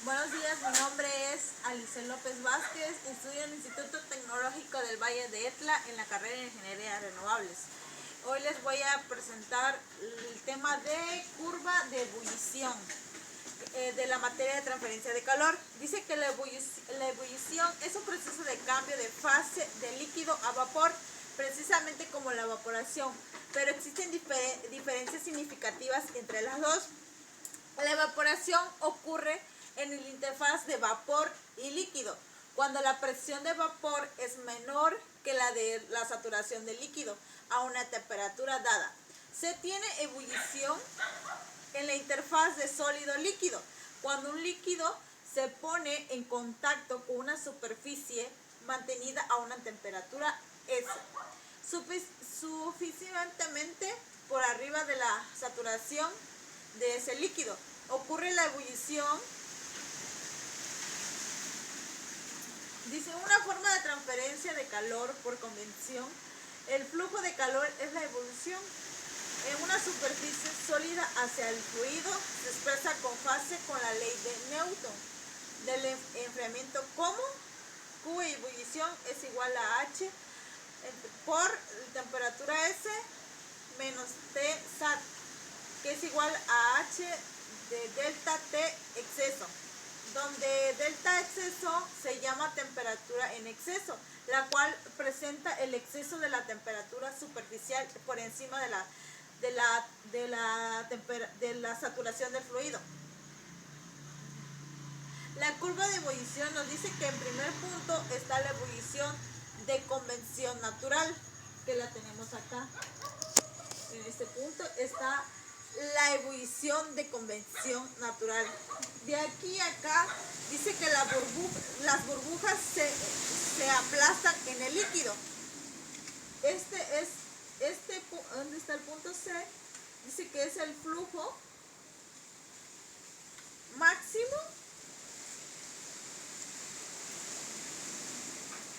Buenos días, mi nombre es Alice López Vázquez, estudio en el Instituto Tecnológico del Valle de Etla en la carrera de Ingeniería Renovables. Hoy les voy a presentar el tema de curva de ebullición de la materia de transferencia de calor. Dice que la ebullición es un proceso de cambio de fase de líquido a vapor, precisamente como la evaporación, pero existen diferencias significativas entre las dos. La evaporación ocurre en el interfaz de vapor y líquido, cuando la presión de vapor es menor que la de la saturación del líquido a una temperatura dada. Se tiene ebullición en la interfaz de sólido-líquido, cuando un líquido se pone en contacto con una superficie mantenida a una temperatura S, suficientemente por arriba de la saturación de ese líquido. Ocurre la ebullición. Dice, una forma de transferencia de calor por convección. El flujo de calor es la ebullición en una superficie sólida hacia el fluido. Se expresa con fase con la ley de Newton del enfriamiento como Q ebullición es igual a H por temperatura S menos T sat, que es igual a H de delta T exceso, donde delta exceso se llama temperatura en exceso, la cual presenta el exceso de la temperatura superficial por encima de la saturación del fluido. La curva de ebullición nos dice que en primer punto está la ebullición de convección natural, que la tenemos acá. En este punto está la ebullición de convección natural. De aquí a acá dice que las burbujas se aplastan en el líquido. ¿Dónde está el punto C? Dice que es el flujo máximo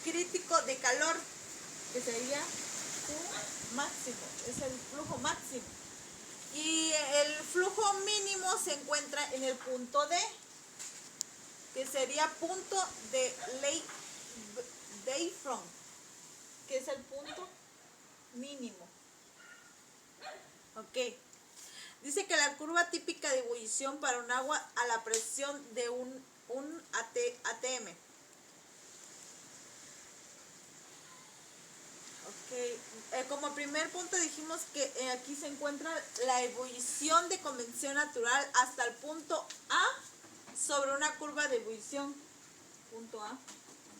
crítico de calor, que sería Q máximo, es el flujo máximo. Y el flujo mínimo se encuentra en el punto D, que sería punto de Dayfront, que es el punto mínimo. Ok. Dice que la curva típica de ebullición para un agua a la presión de un atm. Okay. Como primer punto dijimos que aquí se encuentra la ebullición de convección natural hasta el punto A sobre una curva de ebullición, punto A,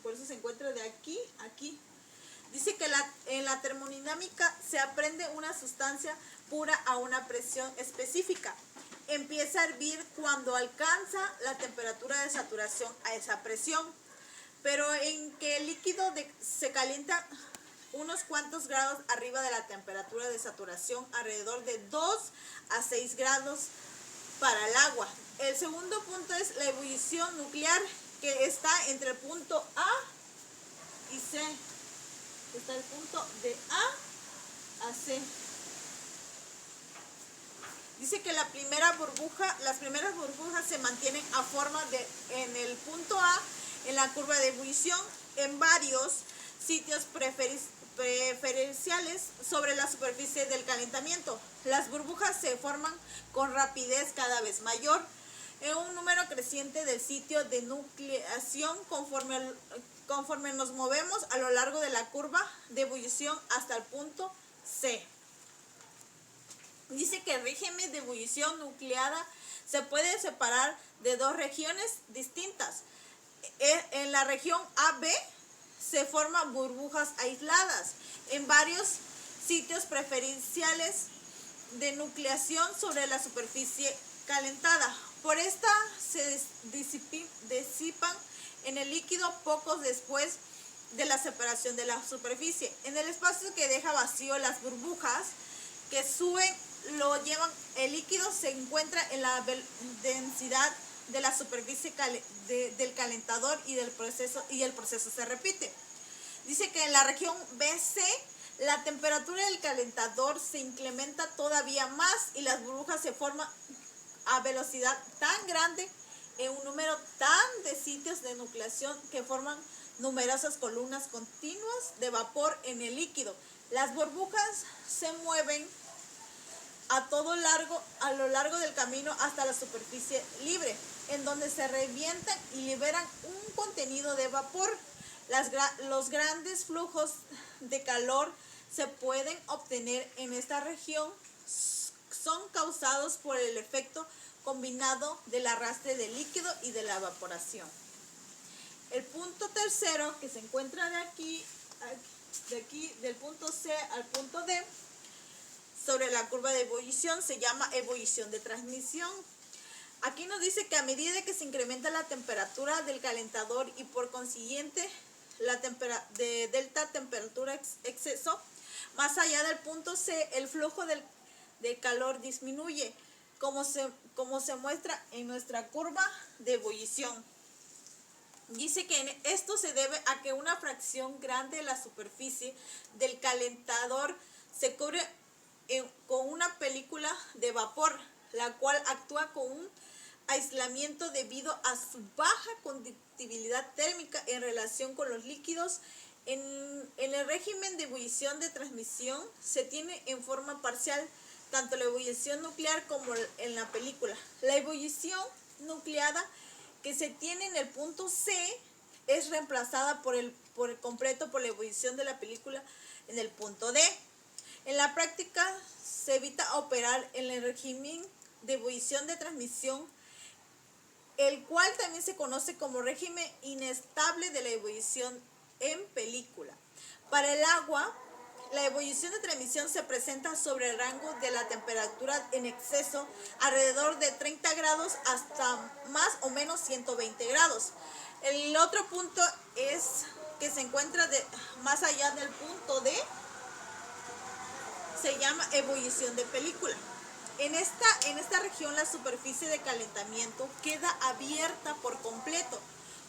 por eso se encuentra de aquí a aquí. Dice que en la termodinámica se aprende una sustancia pura a una presión específica. Empieza a hervir cuando alcanza la temperatura de saturación a esa presión, pero en que el líquido se calienta unos cuantos grados arriba de la temperatura de saturación, alrededor de 2 a 6 grados para el agua. El segundo punto es la ebullición nuclear, que está entre el punto A y C. Está el punto de A a C. Dice que las primeras burbujas se mantienen a forma en el punto A, en la curva de ebullición, en varios sitios preferenciales sobre la superficie del calentamiento. Las burbujas se forman con rapidez cada vez mayor, en un número creciente del sitio de nucleación conforme nos movemos a lo largo de la curva de ebullición hasta el punto C. Dice que el régimen de ebullición nucleada se puede separar de dos regiones distintas. En la región AB se forman burbujas aisladas en varios sitios preferenciales de nucleación sobre la superficie calentada. Por esta se disipan en el líquido poco después de la separación de la superficie. En el espacio que deja vacío, las burbujas que suben lo llevan, el líquido se encuentra en la densidad de la superficie del calentador y el proceso se repite. Dice que en la región BC la temperatura del calentador se incrementa todavía más y las burbujas se forman a velocidad tan grande en un número tan de sitios de nucleación que forman numerosas columnas continuas de vapor en el líquido. Las burbujas se mueven a lo largo del camino hasta la superficie libre, en donde se revientan y liberan un contenido de vapor. Los grandes flujos de calor se pueden obtener en esta región son causados por el efecto combinado del arrastre del líquido y de la evaporación. El punto tercero, que se encuentra de aquí, del punto C al punto D, sobre la curva de ebullición, se llama ebullición de transmisión. Aquí nos dice que a medida que se incrementa la temperatura del calentador y por consiguiente la de delta temperatura exceso, más allá del punto C, el flujo del calor disminuye, como se muestra en nuestra curva de ebullición. Dice que esto se debe a que una fracción grande de la superficie del calentador se cubre con una película de vapor, la cual actúa con un aislamiento debido a su baja conductividad térmica en relación con los líquidos. En el régimen de ebullición de transmisión se tiene en forma parcial tanto la ebullición nuclear como en la película. La ebullición nucleada que se tiene en el punto C es reemplazada por completo por la ebullición de la película en el punto D. En la práctica se evita operar en el régimen de ebullición de transmisión, el cual también se conoce como régimen inestable de la ebullición en película. Para el agua, la ebullición de transmisión se presenta sobre el rango de la temperatura en exceso, alrededor de 30 grados hasta más o menos 120 grados. El otro punto es que se encuentra más allá del punto D, se llama ebullición de película. En esta región la superficie de calentamiento queda abierta por completo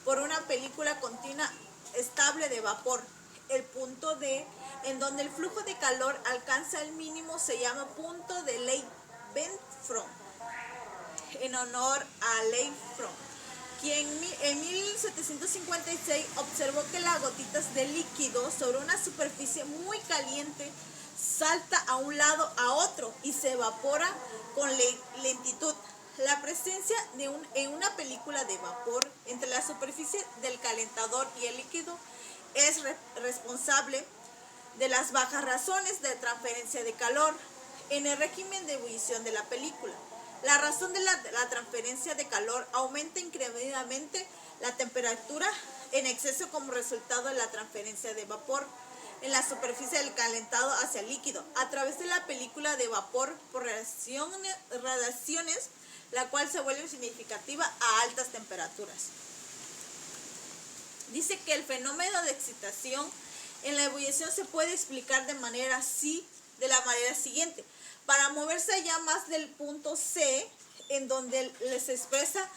por una película continua estable de vapor. El punto D, en donde el flujo de calor alcanza el mínimo, se llama punto de Leidenfrost, en honor a Leif Frost, quien en 1756 observó que las gotitas de líquido sobre una superficie muy caliente salta a un lado a otro y se evapora con lentitud. La presencia en una película de vapor entre la superficie del calentador y el líquido es responsable de las bajas razones de transferencia de calor en el régimen de ebullición de la película. La razón de la transferencia de calor aumenta incrementalmente la temperatura en exceso como resultado de la transferencia de vapor en la superficie del calentado hacia el líquido a través de la película de vapor por radiaciones, la cual se vuelve significativa a altas temperaturas. Dice que el fenómeno de excitación en la ebullición se puede explicar de la manera siguiente. Para moverse allá más del punto C, en donde les expresa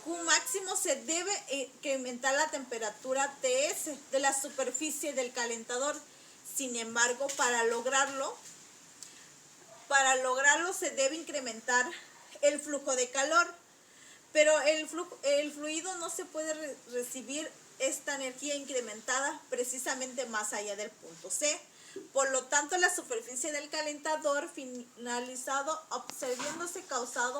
Q máximo, se debe incrementar la temperatura TS de la superficie del calentador. Sin embargo, para lograrlo se debe incrementar el flujo de calor, pero el fluido no se puede recibir esta energía incrementada precisamente más allá del punto C. Por lo tanto, la superficie del calentador finalizado observándose causado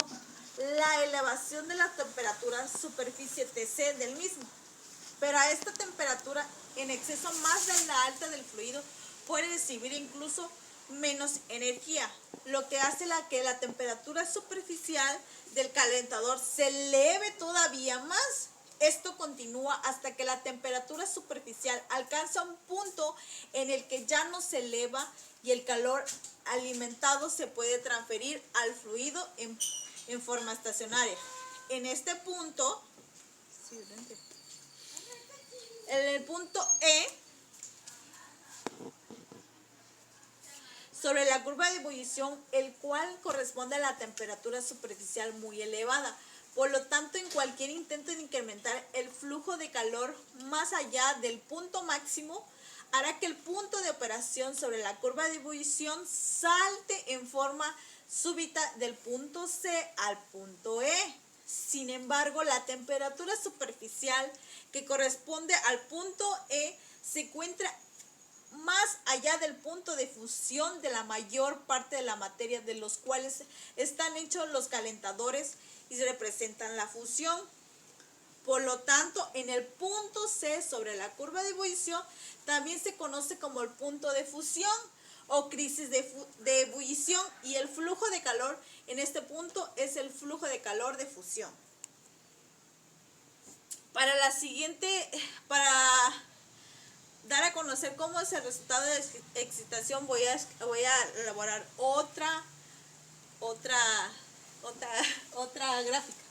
la elevación de la temperatura superficie TC del mismo. Pero a esta temperatura en exceso más de la alta del fluido puede recibir incluso menos energía, lo que hace que la temperatura superficial del calentador se eleve todavía más. Esto continúa hasta que la temperatura superficial alcanza un punto en el que ya no se eleva y el calor alimentado se puede transferir al fluido en forma estacionaria. En este punto, en el punto E, sobre la curva de ebullición, el cual corresponde a la temperatura superficial muy elevada. Por lo tanto, en cualquier intento de incrementar el flujo de calor más allá del punto máximo, hará que el punto de operación sobre la curva de ebullición salte en forma súbita del punto C al punto E. Sin embargo, la temperatura superficial que corresponde al punto E se encuentra más allá del punto de fusión de la mayor parte de la materia, de los cuales están hechos los calentadores y representan la fusión. Por lo tanto, en el punto C sobre la curva de ebullición también se conoce como el punto de fusión o crisis de ebullición, y el flujo de calor en este punto es el flujo de calor de fusión. Para dar a conocer cómo es el resultado de excitación, voy a elaborar otra gráfica.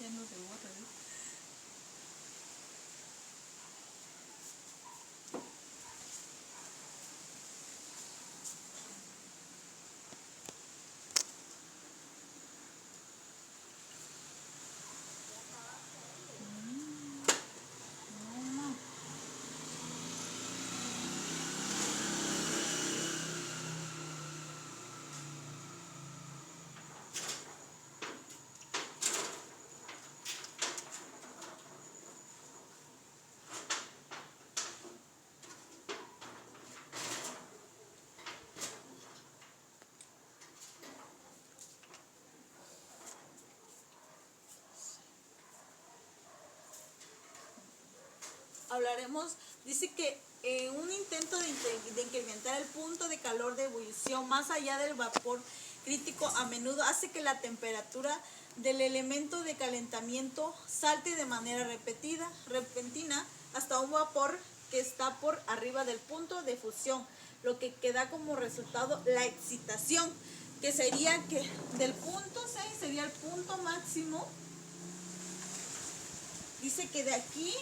Ya no se borra, ¿eh? Hablaremos, dice que un intento de incrementar el punto de calor de ebullición más allá del vapor crítico a menudo hace que la temperatura del elemento de calentamiento salte de manera repentina hasta un vapor que está por arriba del punto de fusión, lo que da como resultado la excitación, que sería que del punto 6 sería el punto máximo. Dice que de aquí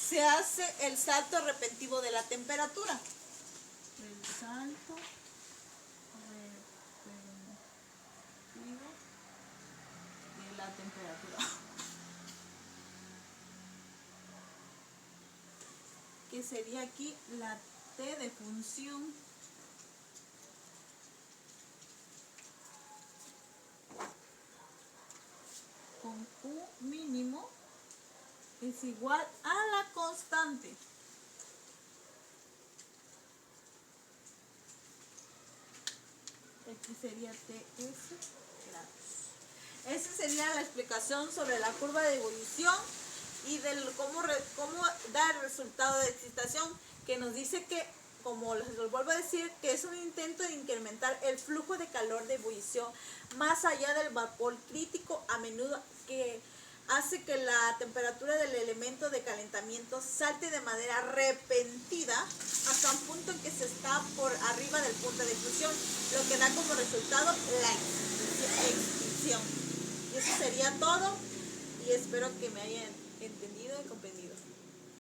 se hace el salto repentino de la temperatura. El salto repentino de la temperatura. Que sería aquí la T de función. Con Q mínimo es igual a la constante. Aquí sería TS grados. Esa sería la explicación sobre la curva de ebullición y del cómo da el resultado de excitación, que nos dice que, como les vuelvo a decir, que es un intento de incrementar el flujo de calor de ebullición más allá del vapor crítico, a menudo que hace que la temperatura del elemento de calentamiento salte de manera repentina hasta un punto en que se está por arriba del punto de fusión, lo que da como resultado la extinción. Y eso sería todo, y espero que me hayan entendido y comprendido.